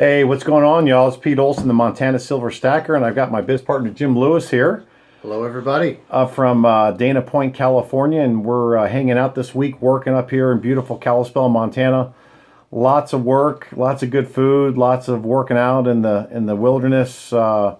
Hey, what's going on, y'all? It's Pete Olson, the Montana Silver Stacker, and I've got my biz partner Jim Lewis here Hello, everybody. from Dana Point, California, and we're hanging out this week, working up here in beautiful Kalispell, Montana. Lots of work, lots of good food, lots of working out in the wilderness, on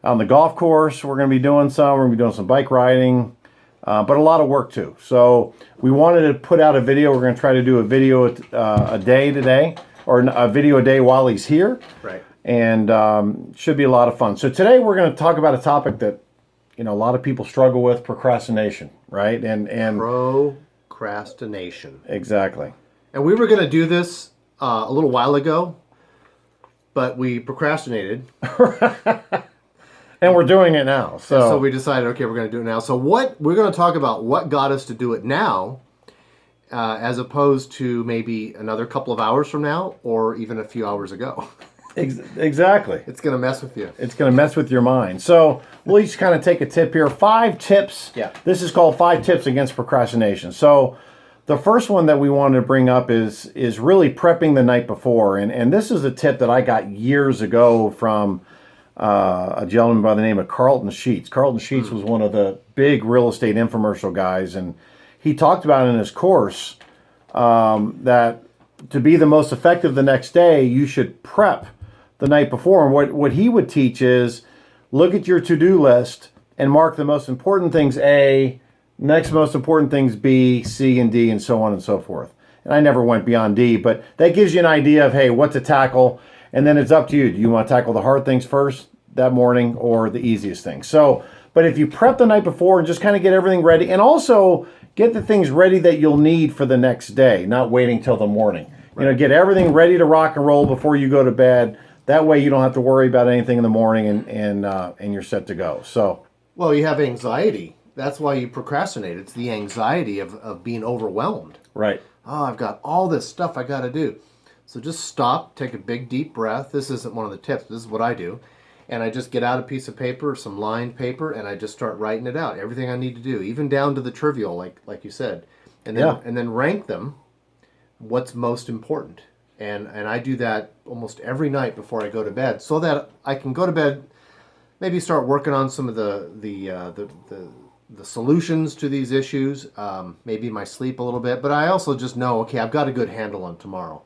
the golf course. We're going to be doing some. We're going to be doing some bike riding, but a lot of work too. So we wanted to put out a video. We're going to try to do a video a day today, or a video a day while he's here. Right. And should be a lot of fun. So today we're going to talk about a topic that a lot of people struggle with: procrastination, right? And Procrastination. exactly. And we were going to do this a little while ago, but we procrastinated. And we're doing it now. So we decided, okay, we're going to do it now. So we're going to talk about what got us to do it now, as opposed to maybe another couple of hours from now, or even a few hours ago. Exactly. It's going to mess with you. It's going to mess with your mind. So we'll each kind of take a tip here. 5 tips. Yeah. This is called 5 tips against procrastination. So the first one that we wanted to bring up is really prepping the night before. And this is a tip that I got years ago from a gentleman by the name of Carlton Sheets. Carlton Sheets was one of the big real estate infomercial guys, and he talked about in his course that to be the most effective the next day, you should prep the night before. And what he would teach is look at your to-do list and mark the most important things A, next most important things B, C, and D, and so on and so forth. And I never went beyond D, but that gives you an idea of, hey, what to tackle. And then it's up to you. Do you want to tackle the hard things first that morning or the easiest things? So, but if you prep the night before and just kind of get everything ready, and also get the things ready that you'll need for the next day, not waiting till the morning. Right. Get everything ready to rock and roll before you go to bed. That way you don't have to worry about anything in the morning, and you're set to go. So, well, you have anxiety. That's why you procrastinate. It's the anxiety of being overwhelmed. Right. Oh, I've got all this stuff I got to do. So just stop, take a big deep breath. This isn't one of the tips. This is what I do. And I just get out a piece of paper, some lined paper, and I just start writing it out. Everything I need to do, even down to the trivial, like you said. And then rank them, what's most important. And I do that almost every night before I go to bed, so that I can go to bed, maybe start working on some of the solutions to these issues, maybe my sleep a little bit. But I also just know, okay, I've got a good handle on tomorrow,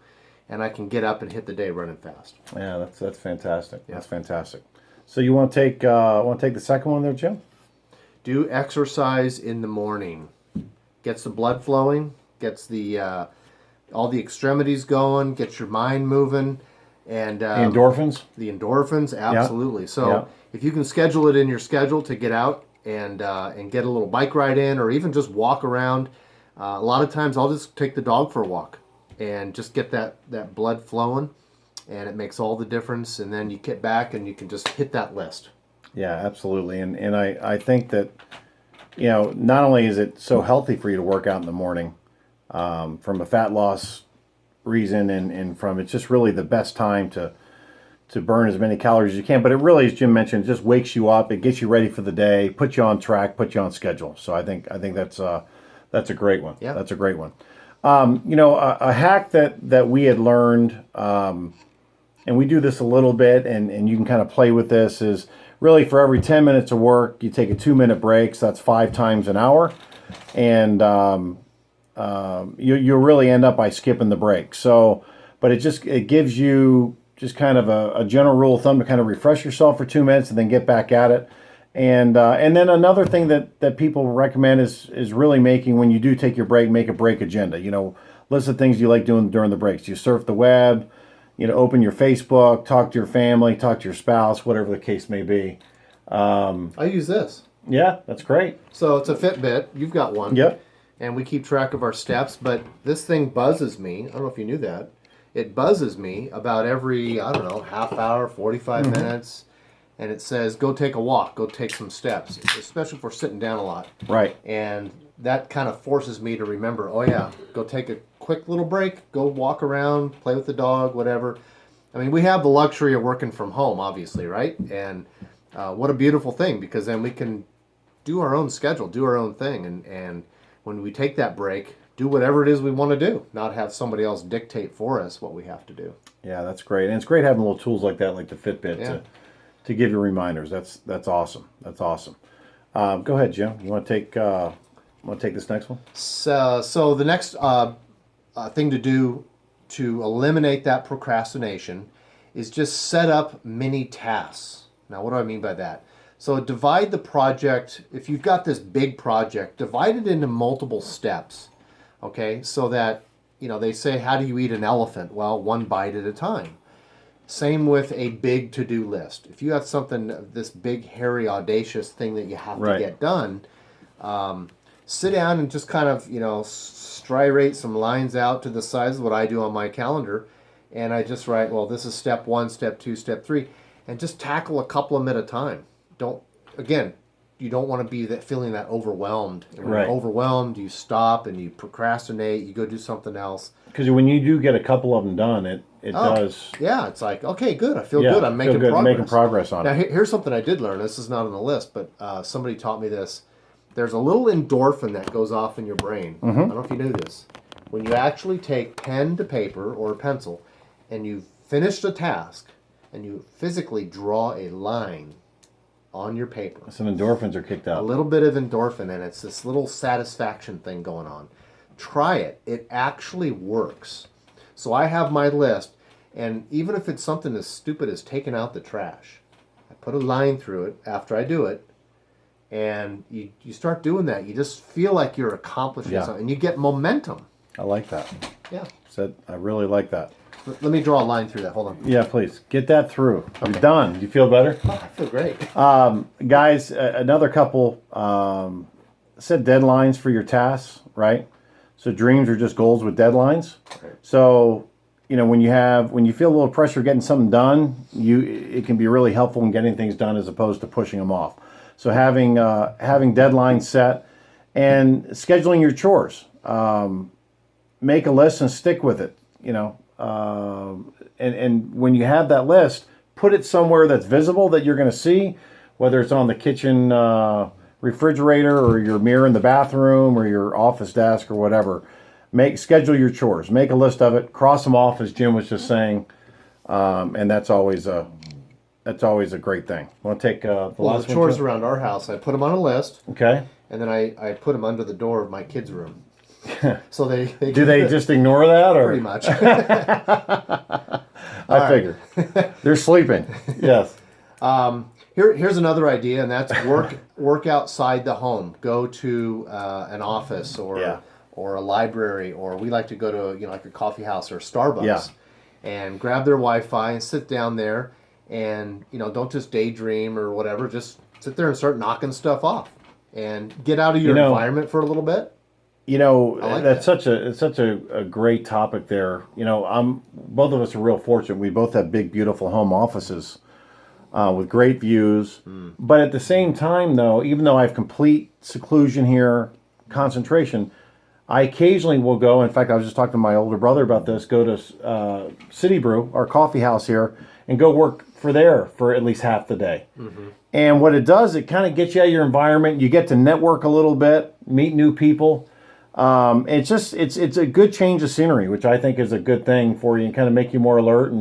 and I can get up and hit the day running fast. Yeah, that's fantastic. Yeah. That's fantastic. So you want to take the second one there, Jim? Do exercise in the morning. Gets the blood flowing, gets the all the extremities going, gets your mind moving, and The endorphins. The endorphins, absolutely. Yeah. So Yeah. if you can schedule it in your schedule to get out and get a little bike ride in, or even just walk around. A lot of times I'll just take the dog for a walk and just get that blood flowing, and it makes all the difference. And then you get back and you can just hit that list. Yeah, absolutely. And I think that, not only is it so healthy for you to work out in the morning, from a fat loss reason, and from it's just really the best time to burn as many calories as you can. But it really, as Jim mentioned, just wakes you up. It gets you ready for the day, puts you on track, puts you on schedule. So I think that's a great one. Yeah. That's a great one. A hack that we had learned, and we do this a little bit, and you can kind of play with this, is really for every 10 minutes of work, you take a 2-minute break. So that's 5 times an hour. And you'll really end up by skipping the break. So, but it gives you just kind of a general rule of thumb to kind of refresh yourself for 2 minutes and then get back at it. And then another thing that people recommend is really making, when you do take your break, make a break agenda. List of things you like doing during the breaks. You surf the web, open your Facebook, talk to your family, talk to your spouse, whatever the case may be. I use this. Yeah, that's great. So it's a Fitbit. You've got one. Yep. And we keep track of our steps, but this thing buzzes me. I don't know if you knew that. It buzzes me about every, half hour, 45 minutes. And it says, go take a walk, go take some steps, especially if we're sitting down a lot. Right. And that kind of forces me to remember, oh yeah, go take a quick little break, go walk around, play with the dog, whatever. I mean, we have the luxury of working from home, obviously, right? And what a beautiful thing, because then we can do our own schedule, do our own thing. And when we take that break, do whatever it is we want to do, not have somebody else dictate for us what we have to do. Yeah, that's great. And it's great having little tools like that, like the Fitbit, Yeah. to give you reminders. That's awesome. That's awesome. Go ahead, Jim. You want to take this next one? So the next thing to do to eliminate that procrastination is just set up mini tasks. Now, what do I mean by that? So divide the project. If you've got this big project, divide it into multiple steps. Okay, so that, they say, how do you eat an elephant? Well, one bite at a time. Same with a big to-do list. If you have something, this big, hairy, audacious thing that you have to get done, sit down and just kind of, strirate some lines out to the sides, what I do on my calendar, and I just write, well, this is step 1, step 2, step 3, and just tackle a couple of them at a time. You don't want to be feeling that overwhelmed. And when you're overwhelmed, you stop and you procrastinate, you go do something else. Because when you do get a couple of them done, it does. Yeah, it's like, okay, good. I feel good. I'm making progress. Making progress on it. Now, here's something I did learn. This is not on the list, but somebody taught me this. There's a little endorphin that goes off in your brain. I don't know if you knew this. When you actually take pen to paper or a pencil and you finish the task and you physically draw a line on your paper. Some endorphins are kicked out. A little bit of endorphin, and it's this little satisfaction thing going on. Try it. It actually works. So I have my list, and even if it's something as stupid as taking out the trash, I put a line through it after I do it, and you start doing that. You just feel like you're accomplishing something, and you get momentum. I like that. Yeah. I really like that. Let me draw a line through that. Hold on. Yeah, please. Get that through. Okay. You're done. You feel better? Oh, I feel great. Guys, another couple set deadlines for your tasks, right? So dreams are just goals with deadlines. Right. So, when you feel a little pressure getting something done, it can be really helpful in getting things done as opposed to pushing them off. So having deadlines set and scheduling your chores. Make a list and stick with it, and when you have that list, put it somewhere that's visible that you're going to see, whether it's on the kitchen refrigerator or your mirror in the bathroom or your office desk or whatever. Schedule your chores. Make a list of it. Cross them off, as Jim was just saying, and that's always a great thing. Want to take the last the chores one? around our house, I put them on a list. Okay. And then I put them under the door of my kids' room. So they do they just ignore that, or pretty much? I figured they're sleeping. Yes. Here's another idea, and that's work outside the home. Go to an office or a library, or we like to go to like a coffee house or Starbucks, and grab their Wi-Fi and sit down there, and don't just daydream or whatever. Just sit there and start knocking stuff off, and get out of your environment for a little bit. That's such a great topic there. Both of us are real fortunate. We both have big, beautiful home offices with great views. But at the same time, though, even though I have complete seclusion here, concentration, I occasionally will go. In fact, I was just talking to my older brother about this. Go to City Brew, our coffee house here, and go work for at least half the day. And what it does, it kind of gets you out of your environment. You get to network a little bit, meet new people. It's a good change of scenery, which I think is a good thing for you and kind of make you more alert.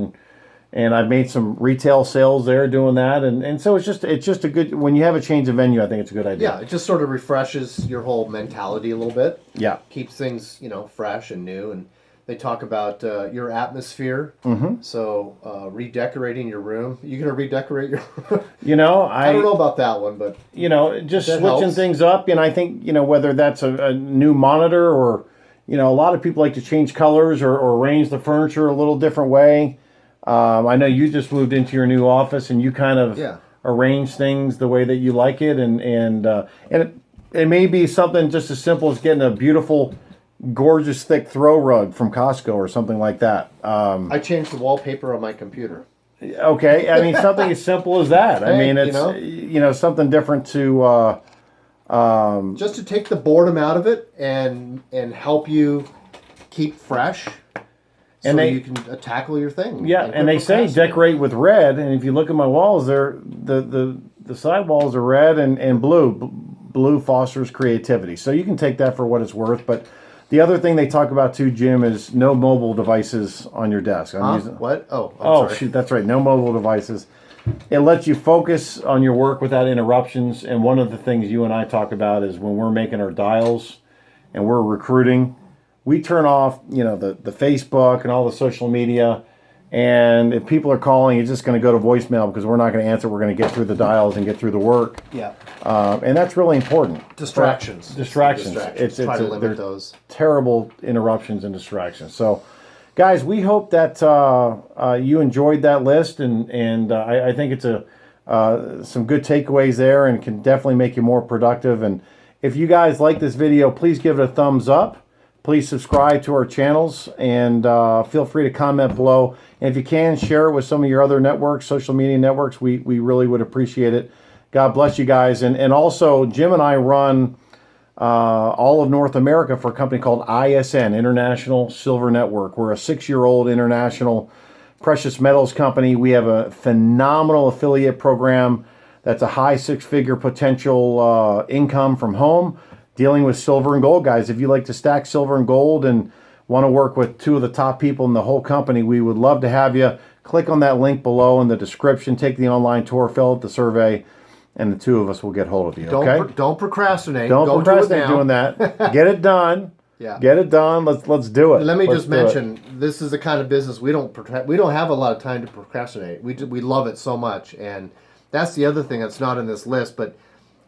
And I've made some retail sales there doing that. And so it's just a good, when you have a change of venue, I think it's a good idea. Yeah, it just sort of refreshes your whole mentality a little bit. Yeah. Keeps things, fresh and new. And they talk about your atmosphere. So redecorating your room. You going to redecorate your room? I don't know about that one, but just switching things up. And I think whether that's a new monitor or a lot of people like to change colors or arrange the furniture a little different way. I know you just moved into your new office and you kind of arrange things the way that you like it, and it may be something just as simple as getting a beautiful, gorgeous thick throw rug from Costco or something like that. I changed the wallpaper on my computer. Okay, I mean something as simple as that. I mean it's something different to just to take the boredom out of it and help you keep fresh. So you can tackle your thing. Yeah, and they say decorate with red, and if you look at my walls, the side walls are red and blue. Blue fosters creativity, so you can take that for what it's worth. But The other thing they talk about too, Jim, is no mobile devices on your desk. What? Oh, sorry. Shoot, that's right. No mobile devices. It lets you focus on your work without interruptions. And one of the things you and I talk about is when we're making our dials and we're recruiting, we turn off, the Facebook and all the social media. And if people are calling, it's just going to go to voicemail because we're not going to answer. We're going to get through the dials and get through the work. Yeah. And that's really important. Distractions. It's try to limit those. Terrible interruptions and distractions. So, guys, we hope that you enjoyed that list, and I think it's some good takeaways there, and can definitely make you more productive. And if you guys like this video, please give it a thumbs up. Please subscribe to our channels, and feel free to comment below. And if you can, share it with some of your other networks, social media networks. We really would appreciate it. God bless you guys. And also, Jim and I run all of North America for a company called ISN, International Silver Network. We're a 6-year-old international precious metals company. We have a phenomenal affiliate program that's a high 6-figure potential income from home, dealing with silver and gold. Guys, if you like to stack silver and gold and want to work with 2 of the top people in the whole company, we would love to have you. Click on that link below in the description, take the online tour, fill out the survey, and the 2 of us will get hold of you. Okay? Don't procrastinate. Don't procrastinate doing that. Get it done. Yeah. Get it done. Let's do it. Let me just mention, this is the kind of business we don't have a lot of time to procrastinate. We love it so much, and that's the other thing that's not in this list. But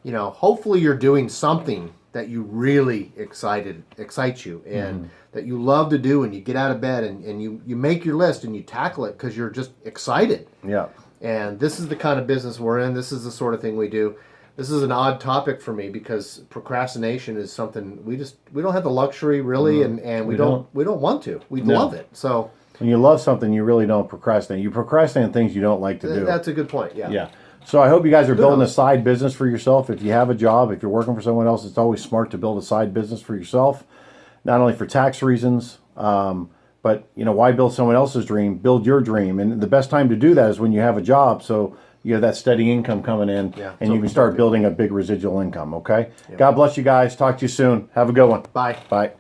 hopefully you're doing something that you really excites you, and that you love to do, and you get out of bed and you make your list and you tackle it because you're just excited. Yeah. And this is the kind of business we're in. This is the sort of thing we do. This is an odd topic for me because procrastination is something we don't have the luxury really, and we don't want to. We love it. So when you love something, you really don't procrastinate. You procrastinate on things you don't like to do. That's a good point. Yeah. Yeah. So I hope you guys are building a side business for yourself. If you have a job, if you're working for someone else, it's always smart to build a side business for yourself, not only for tax reasons, but why build someone else's dream? Build your dream. And the best time to do that is when you have a job, so you have that steady income coming in, and you can start building a big residual income, okay? Yeah. God bless you guys. Talk to you soon. Have a good one. Bye. Bye.